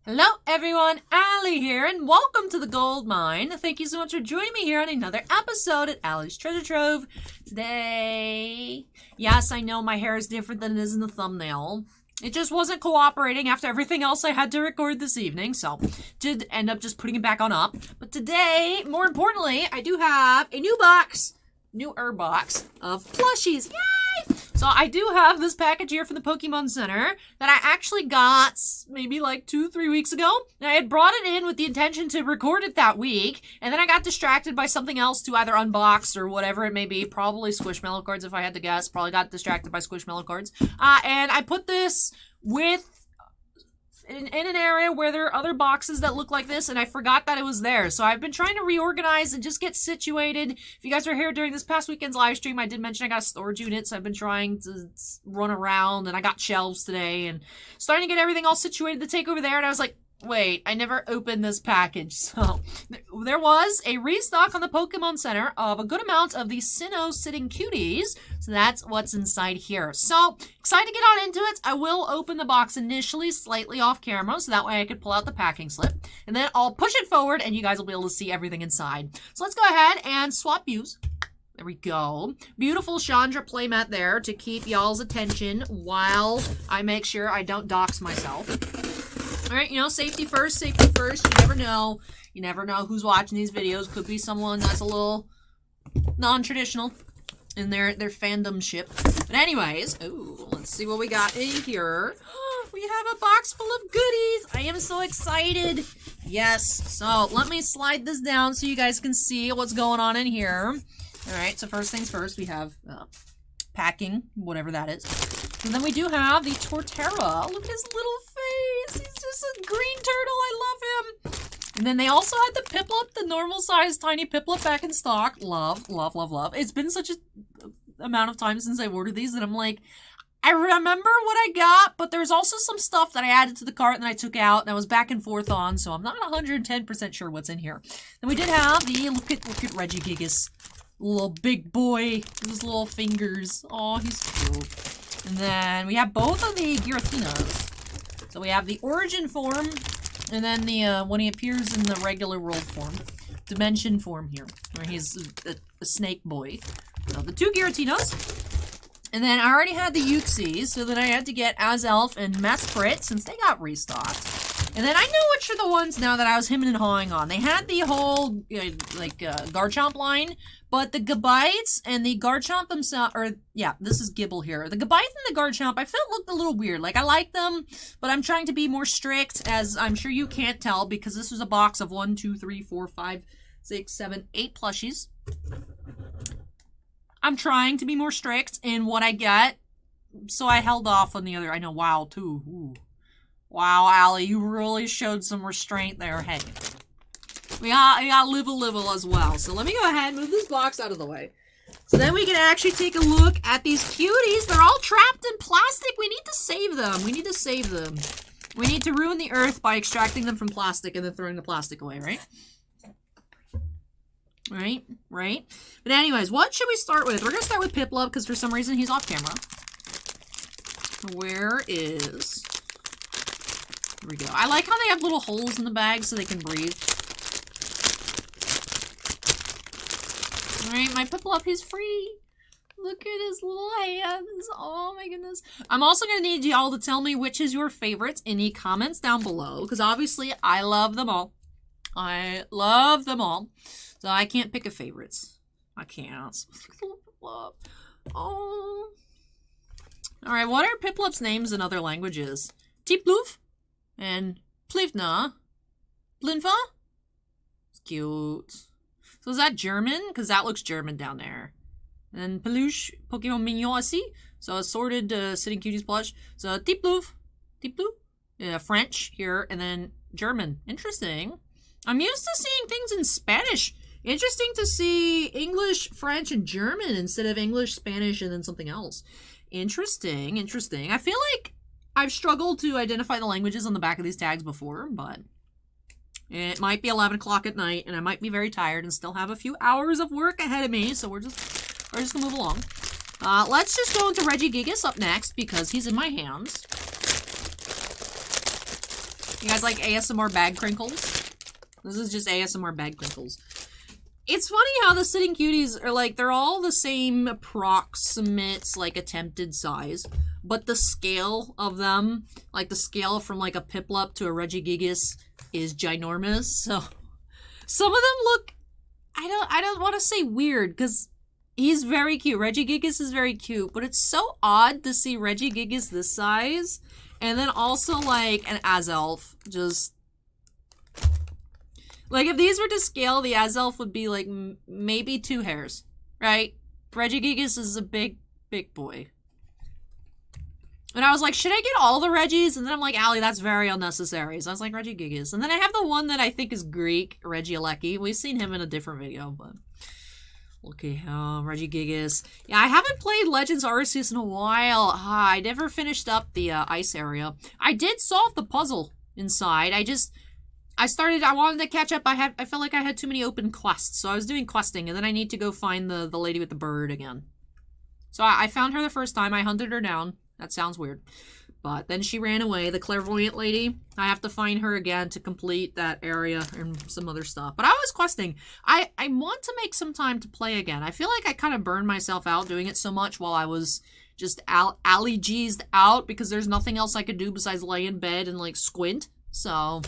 Hello everyone, Allie here, and welcome to the Gold Mine. Thank you so much for joining me here on another episode at Allie's Treasure Trove. Today, yes, I know my hair is different than it is in the thumbnail. It just wasn't cooperating after everything else I had to record this evening, so did end up just putting it back on up. But today, more importantly, I do have a newer box of plushies. Yay! So I do have this package here from the Pokemon Center that I actually got maybe like 2-3 weeks ago. And I had brought it in with the intention to record it that week, and then I got distracted by something else to either unbox or whatever it may be. Probably Squishmallow cards if I had to guess. Probably got distracted by Squishmallow cards. And I put this in an area where there are other boxes that look like this, and I forgot that it was there. So I've been trying to reorganize and just get situated. If you guys were here during this past weekend's live stream, I did mention I got a storage unit, so I've been trying to run around, and I got shelves today, and starting to get everything all situated to take over there, and I was like, wait, I never opened this package. So there was a restock on the Pokemon Center of a good amount of the Sinnoh Sitting Cuties. So that's what's inside here. So excited to get on into it. I will open the box initially slightly off camera, so that way I could pull out the packing slip. And then I'll push it forward and you guys will be able to see everything inside. So let's go ahead and swap views. There we go. Beautiful Chandra playmat there to keep y'all's attention while I make sure I don't dox myself. Alright, you know, safety first, safety first. You never know. You never know who's watching these videos. Could be someone that's a little non-traditional in their fandomship. But anyways, ooh, let's see what we got in here. We have a box full of goodies. I am so excited. Yes, so let me slide this down so you guys can see what's going on in here. Alright, so first things first, we have packing, whatever that is. And then we do have the Torterra. Look at his little face. He's just a green turtle. I love him. And then they also had the Piplup, the normal size tiny Piplup back in stock. Love, love, love, love. It's been such a amount of time since I ordered these that I'm like, I remember what I got, but there's also some stuff that I added to the cart and I took out and I was back and forth on, so I'm not 110% sure what's in here. Then we did have the, look at Reggie Gigas. Little big boy, his little fingers. Oh, he's cute. And then we have both of the Giratinas. So we have the origin form, and then the when he appears in the regular world form, dimension form here, where he's a snake boy. So the two Giratinas. And then I already had the CUTIES, so then I had to get Azelf and Mesprit since they got restocked. And then I know which are the ones now that I was hemming and hawing on. They had the whole, Garchomp line, but the Gabites and the Garchomp themselves, or, yeah, this is Gimbal here. The Gabites and the Garchomp, I felt looked a little weird. Like, I like them, but I'm trying to be more strict, as I'm sure you can't tell, because this was a box of 1, 2, 3, 4, 5, 6, 7, 8 plushies. I'm trying to be more strict in what I get, so I held off on the other. I know, wow, too. Ooh. Wow, Allie, you really showed some restraint there. Hey, we got Livel as well. So let me go ahead and move this box out of the way. So then we can actually take a look at these cuties. They're all trapped in plastic. We need to save them. We need to save them. We need to ruin the earth by extracting them from plastic and then throwing the plastic away, right? Right. But anyways, what should we start with? We're going to start with Piplup because for some reason he's off camera. Where is... Here we go. I like how they have little holes in the bag so they can breathe. Alright, my Piplup, he's free. Look at his little hands. Oh my goodness. I'm also going to need y'all to tell me which is your favorite in the comments down below. Because obviously, I love them all. I love them all. So I can't pick a favorite. I can't. Oh. Alright, what are Piplup's names in other languages? Tipluv? And Plivna. Blinfa? It's cute. So is that German? Because that looks German down there. And then Peluche, Pokemon Mignon aussi. So assorted Sitting Cuties plush. So Tipluv. Tiplu? French here. And then German. Interesting. I'm used to seeing things in Spanish. Interesting to see English, French, and German instead of English, Spanish, and then something else. Interesting. I feel like I've struggled to identify the languages on the back of these tags before, but it might be 11 o'clock at night, and I might be very tired and still have a few hours of work ahead of me, so we're just gonna move along. Let's just go into Reggie Gigas up next, because he's in my hands. You guys like ASMR bag crinkles? This is just ASMR bag crinkles. It's funny how the sitting cuties are like, they're all the same approximate, like, attempted size. But the scale of them, like the scale from like a Piplup to a Regigigas is ginormous. So some of them look, I don't want to say weird, because he's very cute. Regigigas is very cute, but it's so odd to see Regigigas this size. And then also like an Azelf, just... Like, if these were to scale, the Azelf would be, like, maybe 2 hairs, right? Regigigas is a big, big boy. And I was like, should I get all the Reggies? And then I'm like, Allie, that's very unnecessary. So I was like, Regigigas. And then I have the one that I think is Greek, Regieleki. We've seen him in a different video, but... Okay, Regigigas. Yeah, I haven't played Legends Arceus in a while. I never finished up the ice area. I did solve the puzzle inside. I wanted to catch up. I felt like I had too many open quests, so I was doing questing, and then I need to go find the lady with the bird again. So I found her the first time. I hunted her down. That sounds weird. But then she ran away, the clairvoyant lady. I have to find her again to complete that area and some other stuff. But I was questing. I want to make some time to play again. I feel like I kind of burned myself out doing it so much while I was just allergies out, because there's nothing else I could do besides lay in bed and, like, squint. So...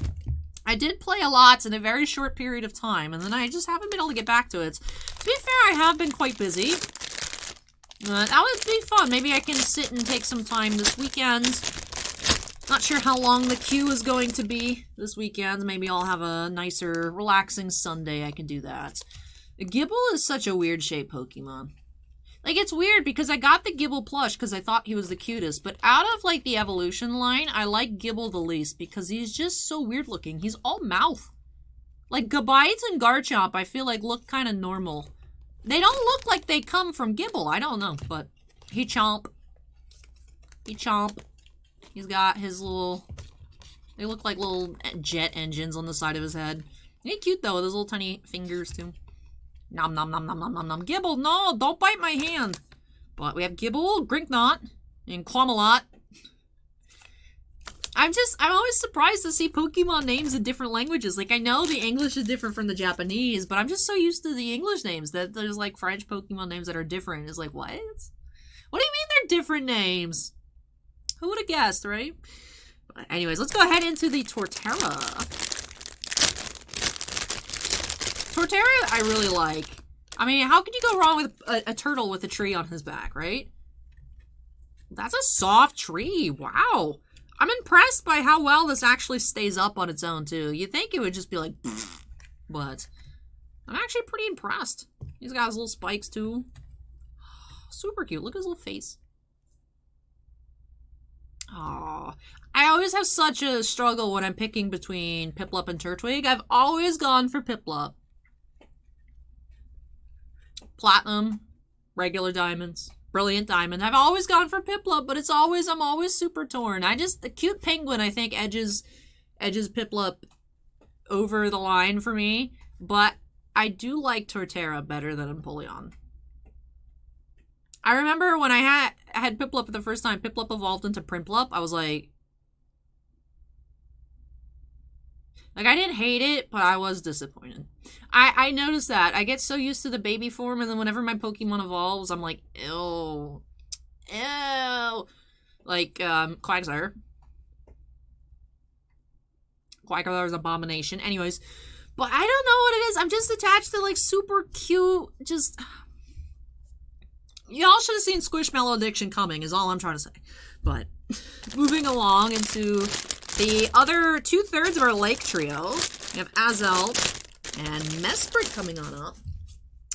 I did play a lot in a very short period of time, and then I just haven't been able to get back to it. To be fair, I have been quite busy. That would be fun. Maybe I can sit and take some time this weekend. Not sure how long the queue is going to be this weekend. Maybe I'll have a nicer, relaxing Sunday. I can do that. Gimbal is such a weird shaped Pokemon. Like, it's weird because I got the Gimbal plush because I thought he was the cutest. But out of, like, the evolution line, I like Gimbal the least because he's just so weird looking. He's all mouth. Like, Gabite and Garchomp, I feel like, look kind of normal. They don't look like they come from Gimbal. I don't know, but he chomp. He chomp. He's got his little... They look like little jet engines on the side of his head. He's cute, though, with his little tiny fingers, too. Nom nom nom nom nom nom nom. Gimbal, no, don't bite my hand. But we have Gimbal, Grinknot, and Quamalot. I'm always surprised to see Pokemon names in different languages. Like, I know the English is different from the Japanese, but I'm just so used to the English names that there's, like, French Pokemon names that are different. It's like, what? What do you mean they're different names? Who would have guessed, right? But anyways, let's go ahead into the Torterra. Torterra, I really like. I mean, how can you go wrong with a turtle with a tree on his back, right? That's a soft tree. Wow. I'm impressed by how well this actually stays up on its own, too. You'd think it would just be like, but I'm actually pretty impressed. He's got his little spikes, too. Super cute. Look at his little face. Aww. I always have such a struggle when I'm picking between Piplup and Turtwig. I've always gone for Piplup. Platinum, regular diamonds, brilliant diamond. I've always gone for Piplup, but I'm always super torn. The cute penguin, I think, edges Piplup over the line for me, but I do like Torterra better than Empoleon. I remember when I had Piplup the first time, Piplup evolved into Primplup, I was like, I didn't hate it, but I was disappointed. I noticed that. I get so used to the baby form, and then whenever my Pokemon evolves, I'm like, ew. Ew. Like, Quagsire. Quagsire is abomination. Anyways, but I don't know what it is. I'm just attached to, like, super cute, just... Y'all should have seen Squishmallow Addiction coming, is all I'm trying to say. But, moving along into the other 2/3 of our Lake Trio. We have Azelf and Mesprit coming on up.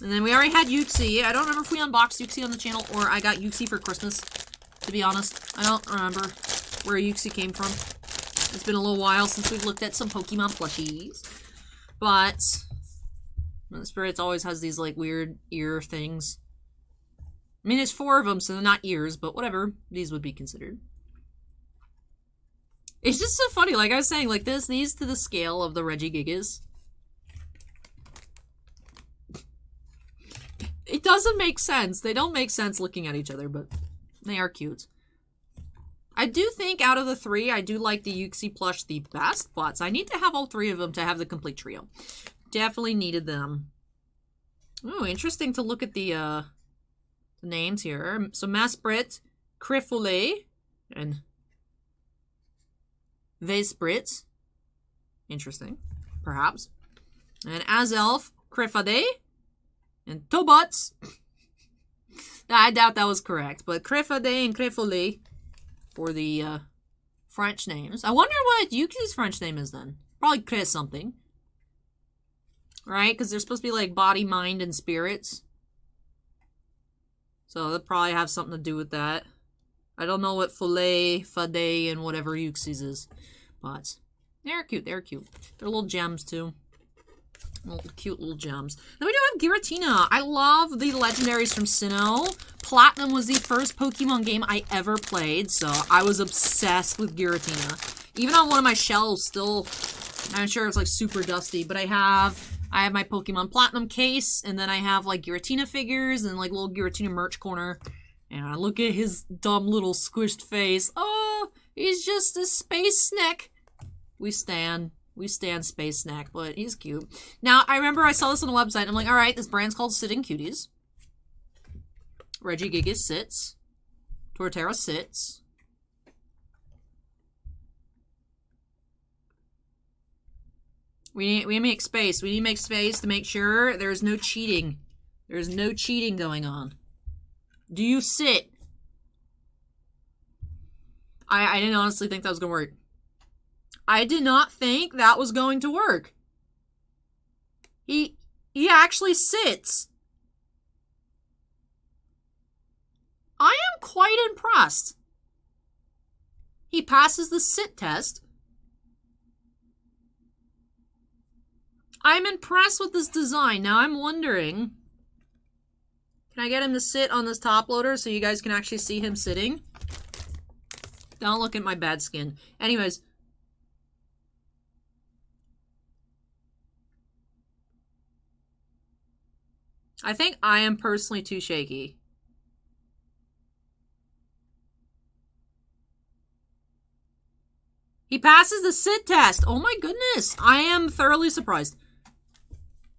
And then we already had Uxie. I don't remember if we unboxed Uxie on the channel or I got Uxie for Christmas, to be honest. I don't remember where Uxie came from. It's been a little while since we've looked at some Pokemon plushies. But Spirits always has these, like, weird ear things. I mean, there's 4 of them, so they're not ears, but whatever. These would be considered. It's just so funny. Like I was saying, like, these to the scale of the Regigigas. It doesn't make sense. They don't make sense looking at each other, but they are cute. I do think out of the 3, I do like the Yuxi plush the best, but I need to have all 3 of them to have the complete trio. Definitely needed them. Oh, interesting to look at the names here. So Masprit, Crifole, and Vesprit. Interesting, perhaps. And Azelf, Crifade, and Tobots. I doubt that was correct, but Crifade and Crifole for the French names. I wonder what Yuki's French name is then. Probably Chris something. Right? Because they're supposed to be like body, mind, and spirits. So they'll probably have something to do with that. I don't know what Filet, Fade, and whatever Yuxi's is. But they're cute. They're cute. They're little gems too. Little, cute little gems. Then we do have Giratina. I love the legendaries from Sinnoh. Platinum was the first Pokemon game I ever played, so I was obsessed with Giratina. Even on one of my shelves, still, I'm sure it's like super dusty, but I have my Pokemon Platinum case, and then I have like Giratina figures and like little Giratina merch corner. And I look at his dumb little squished face. Oh, he's just a space snack. We stand Space Snack, but he's cute. Now, I remember I saw this on the website, and I'm like, alright, this brand's called Sitting Cuties. Reggie Gigas sits. Torterra sits. We need to make space. We need to make space to make sure there's no cheating. There's no cheating going on. Do you sit? I didn't honestly think that was going to work. I did not think that was going to work. He actually sits. I am quite impressed. He passes the sit test. I'm impressed with this design. Now I'm wondering, can I get him to sit on this top loader so you guys can actually see him sitting? Don't look at my bad skin. Anyways. I think I am personally too shaky. He passes the sit test. Oh my goodness. I am thoroughly surprised.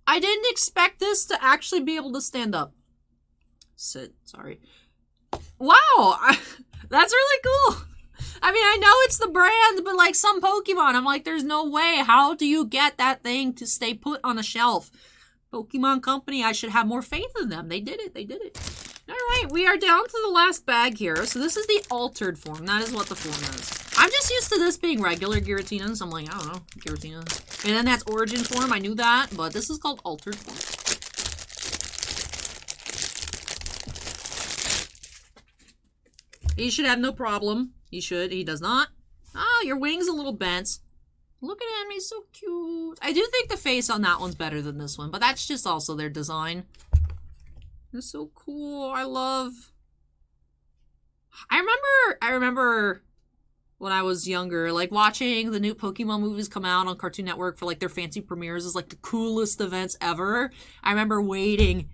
I didn't expect this to actually be able to stand up. Sit, sorry. Wow. That's really cool. I mean, I know it's the brand, but like some Pokemon, I'm like, there's no way. How do you get that thing to stay put on a shelf? Pokemon Company, I should have more faith in them. They did it. They did it. Alright, we are down to the last bag here. So this is the altered form. That is what the form is. I'm just used to this being regular Giratina, so I'm like, I don't know, Giratina. And then that's origin form, I knew that, but this is called altered form. He should have no problem. He should. He does not. Oh, your wing's a little bent. Look at him, he's so cute. I do think the face on that one's better than this one, but that's just also their design. It's so cool. I remember when I was younger, like watching the new Pokemon movies come out on Cartoon Network for like their fancy premieres is like the coolest events ever. I remember waiting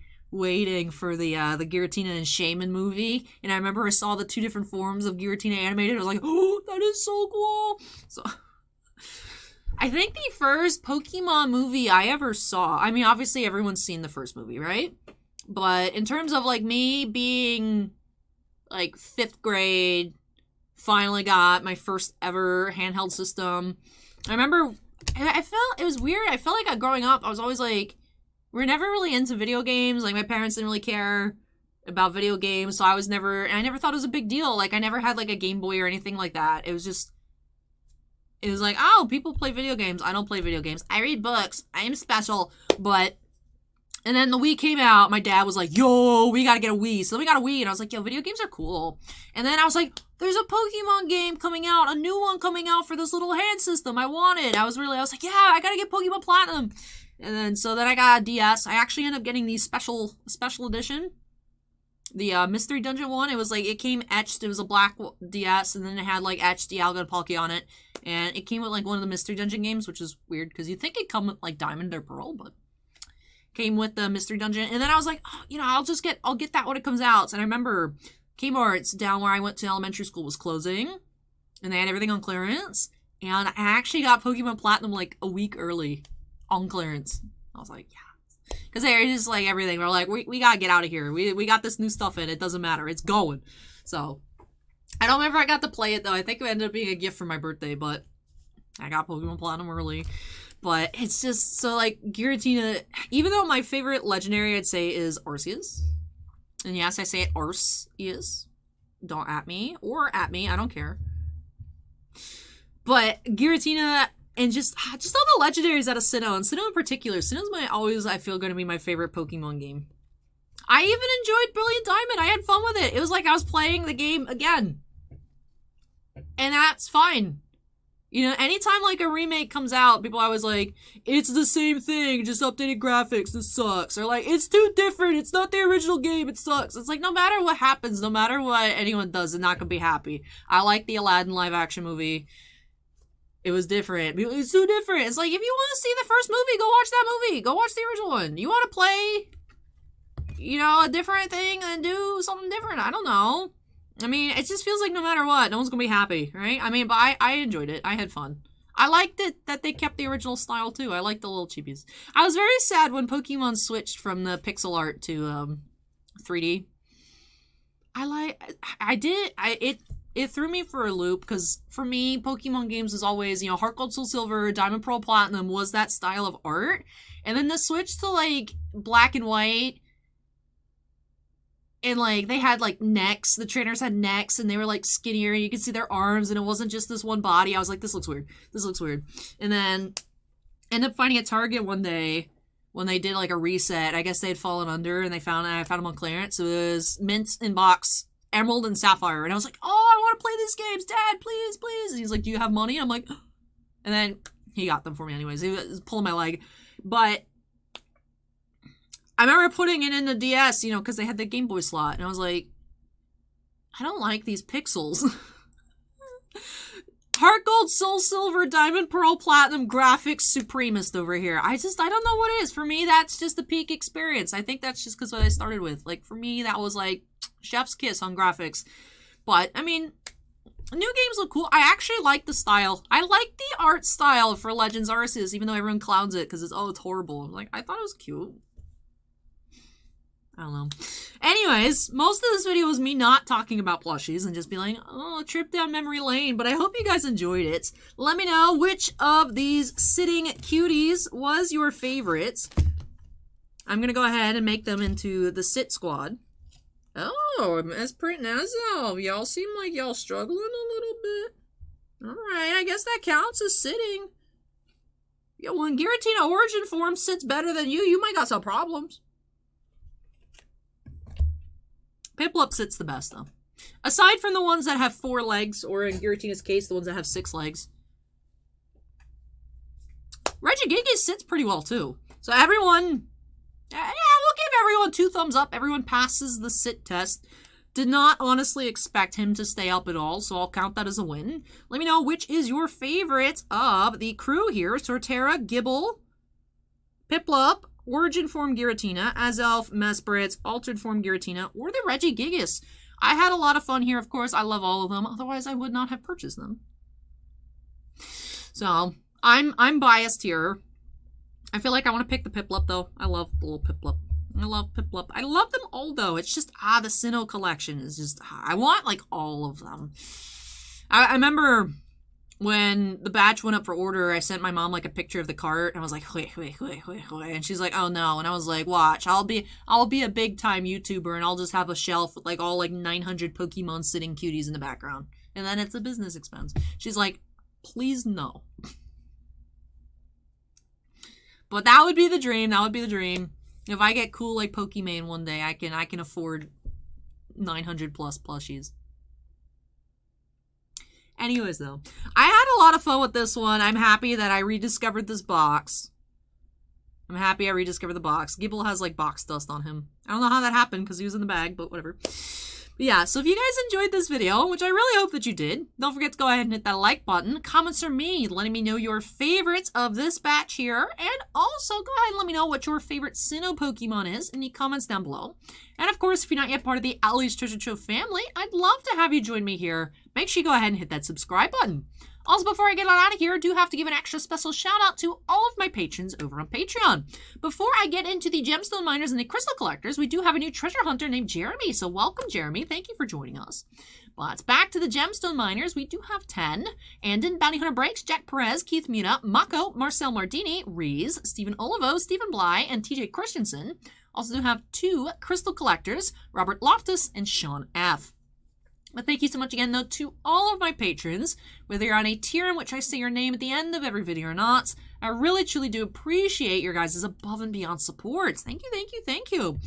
for the Giratina and Shaman movie, and I remember I saw the 2 different forms of Giratina animated. I was like, oh, that is so cool. So I think the first Pokemon movie I ever saw, I mean, obviously everyone's seen the first movie, right? But in terms of like me being like 5th grade, finally got my first ever handheld system. I remember, I felt, it was weird. I felt like growing up, I was always like, we're never really into video games. Like my parents didn't really care about video games. So I never thought it was a big deal. Like I never had like a Game Boy or anything like that. It was like, oh, people play video games. I don't play video games. I read books. I am special. And then the Wii came out. My dad was like, yo, we gotta get a Wii. So then we got a Wii. And I was like, yo, video games are cool. And then I was like, there's a Pokemon game coming out. A new one coming out for this little hand system. I wanted. I was like, yeah, I gotta get Pokemon Platinum. And then, so then I got a DS. I actually ended up getting the special edition. The Mystery Dungeon one. It was like, it came etched. It was a black DS. And then it had like etched Dialga and Palkia on it. And it came with like one of the Mystery Dungeon games, which is weird because you'd think it'd come with like Diamond or Pearl, but came with the Mystery Dungeon. And then I was like, oh, you know, I'll get that when it comes out. And I remember Kmart's down where I went to elementary school was closing. and they had everything on clearance. And I actually got Pokemon Platinum like a week early on clearance. I was like, yeah. Because they're just like everything. We're like, we gotta get out of here. We got this new stuff in. It doesn't matter. It's going. So, I don't remember I got to play it though. I think it ended up being a gift for my birthday, but I got Pokemon Platinum early. But it's just, so like, Giratina, even though my favorite legendary I'd say is Arceus. And yes, I say it Arceus. Don't at me. Or at me. I don't care. But Giratina and just all the legendaries out of Sinnoh, and Sinnoh in particular. Sinnoh's always, I feel, going to be my favorite Pokemon game. I even enjoyed Brilliant Diamond. I had fun with it. It was like I was playing the game again. And that's fine. You know, anytime like a remake comes out, people are always like, it's the same thing, just updated graphics, this sucks. Or like, it's too different, it's not the original game, it sucks. It's like, no matter what happens, no matter what anyone does, they're not gonna be happy. I like the Aladdin live action movie. It was different. It's too different. It's like, if you want to see the first movie, go watch that movie. Go watch the original one. You want to play, you know, a different thing and do something different. I don't know. I mean, it just feels like no matter what, no one's going to be happy, right? I mean, but I enjoyed it. I had fun. I liked it that they kept the original style, too. I liked the little cheapies. I was very sad when Pokemon switched from the pixel art to 3D. It threw me for a loop, because for me, Pokemon games was always, you know, Heart Gold, Soul Silver, Diamond, Pearl, Platinum was that style of art. And then the switch to, like, black and white, and, like, they had, like, necks. The trainers had necks, and they were, like, skinnier, and you could see their arms, and it wasn't just this one body. I was like, this looks weird. This looks weird. And then, ended up finding at Target one day, when they did, like, a reset. I guess they had fallen under, and I found them on clearance. It was Mint in box, Emerald and Sapphire, and I was like, oh, I want to play these games, Dad, please, please. And he's like, do you have money? And I'm like, and then he got them for me anyways. He was pulling my leg. But I remember putting it in the DS, you know, because they had the Game Boy slot, and I was like, I don't like these pixels. Heart Gold, Soul Silver, Diamond, Pearl, Platinum, graphics supremist over here. I don't know what it is. For me, that's just the peak experience. I think that's just because what I started with. Like, for me, that was like chef's kiss on graphics. But, I mean, new games look cool. I actually like the style. I like the art style for Legends Arceus, even though everyone clowns it because it's horrible. I'm like, I thought it was cute. I don't know. Anyways, most of this video was me not talking about plushies and just being like, oh, trip down memory lane, but I hope you guys enjoyed it. Let me know which of these sitting cuties was your favorite. I'm going to go ahead and make them into the sit squad. Oh, Miss Pinellas, y'all seem like y'all struggling a little bit. Alright, I guess that counts as sitting. Yo, when Giratina Origin form sits better than you, you might got some problems. Piplup sits the best, though. Aside from the ones that have 4 legs, or in Giratina's case, the ones that have 6 legs. Reggie sits pretty well, too. So everyone... yeah, we'll give everyone 2 thumbs up. Everyone passes the sit test. Did not honestly expect him to stay up at all, so I'll count that as a win. Let me know which is your favorite of the crew here. Torterra, Gimbal, Piplup, Origin Form Giratina, Azelf, Mesprit, Altered Form Giratina, or the Regigigas. I had a lot of fun here, of course. I love all of them. Otherwise, I would not have purchased them. So, I'm biased here. I feel like I want to pick the Piplup, though. I love the little Piplup. I love Piplup. I love them all, though. It's just, the Sinnoh collection is just, I want, like, all of them. I remember when the batch went up for order, I sent my mom, like, a picture of the cart, and I was like, wait. And she's like, oh, no. And I was like, watch. I'll be a big-time YouTuber, and I'll just have a shelf with, like, all, like, 900 Pokemon sitting cuties in the background. And then it's a business expense. She's like, please no. But that would be the dream. That would be the dream. If I get cool like Pokemon one day, I can afford 900 plus plushies. Anyways, though, I had a lot of fun with this one. I'm happy that I rediscovered this box. I'm happy I rediscovered the box. Gimbal has like box dust on him. I don't know how that happened because he was in the bag, but whatever. Yeah, so if you guys enjoyed this video, which I really hope that you did, don't forget to go ahead and hit that like button. Comments are me, letting me know your favorites of this batch here. And also, go ahead and let me know what your favorite Sinnoh Pokemon is in the comments down below. And of course, if you're not yet part of the Allie's Treasure Trove family, I'd love to have you join me here. Make sure you go ahead and hit that subscribe button. Also, before I get on out of here, I do have to give an extra special shout out to all of my patrons over on Patreon. Before I get into the gemstone miners and the crystal collectors, we do have a new treasure hunter named Jeremy. So welcome, Jeremy. Thank you for joining us. But back to the gemstone miners, we do have 10. Andon, Bounty Hunter Breaks, Jack Perez, Keith Muna, Mako, Marcel Mardini, Rees, Stephen Olivo, Stephen Bly, and TJ Christensen. Also do have 2 crystal collectors, Robert Loftus and Sean F. But thank you so much again, though, to all of my patrons, whether you're on a tier in which I say your name at the end of every video or not. I really, truly do appreciate your guys' above and beyond support. Thank you, thank you, thank you.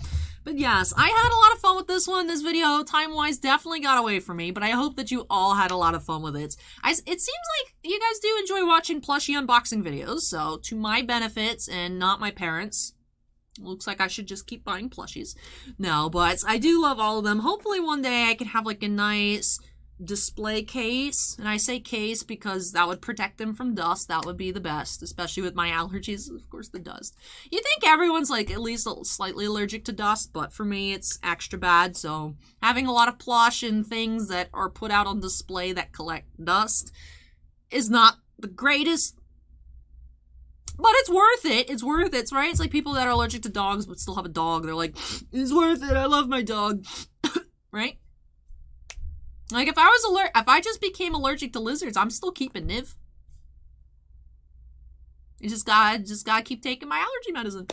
But yes, I had a lot of fun with this one. This video, time-wise, definitely got away from me, but I hope that you all had a lot of fun with it. It seems like you guys do enjoy watching plushie unboxing videos, so to my benefits and not my parents'. Looks like I should just keep buying plushies. No, but I do love all of them. Hopefully one day I can have like a nice display case. And I say case because that would protect them from dust. That would be the best, especially with my allergies, of course, the dust. You think everyone's like at least slightly allergic to dust, but for me it's extra bad. So having a lot of plush and things that are put out on display that collect dust is not the greatest. But it's worth it. It's worth it, right? It's like people that are allergic to dogs but still have a dog. They're like, it's worth it. I love my dog. Right? Like if I just became allergic to lizards, I'm still keeping Niv. You just gotta keep taking my allergy medicine.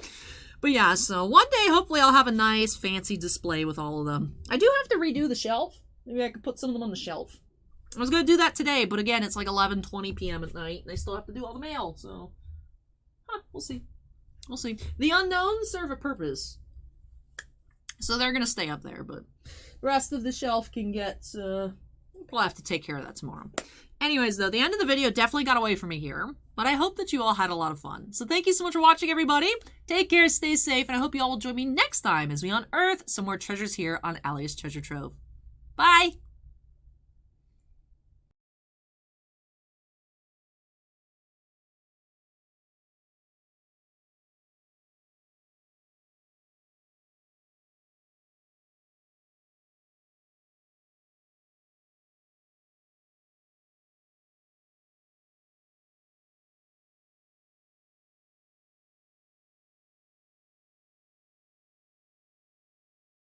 But yeah, so one day hopefully I'll have a nice fancy display with all of them. I do have to redo the shelf. Maybe I could put some of them on the shelf. I was gonna do that today, but again, it's like 11:20 p.m. at night, and I still have to do all the mail, so. We'll see. We'll see. The unknowns serve a purpose. So they're going to stay up there, but the rest of the shelf can get, we'll have to take care of that tomorrow. Anyways, though, the end of the video definitely got away from me here, but I hope that you all had a lot of fun. So thank you so much for watching, everybody. Take care, stay safe, and I hope you all will join me next time as we unearth some more treasures here on Allie's Treasure Trove. Bye!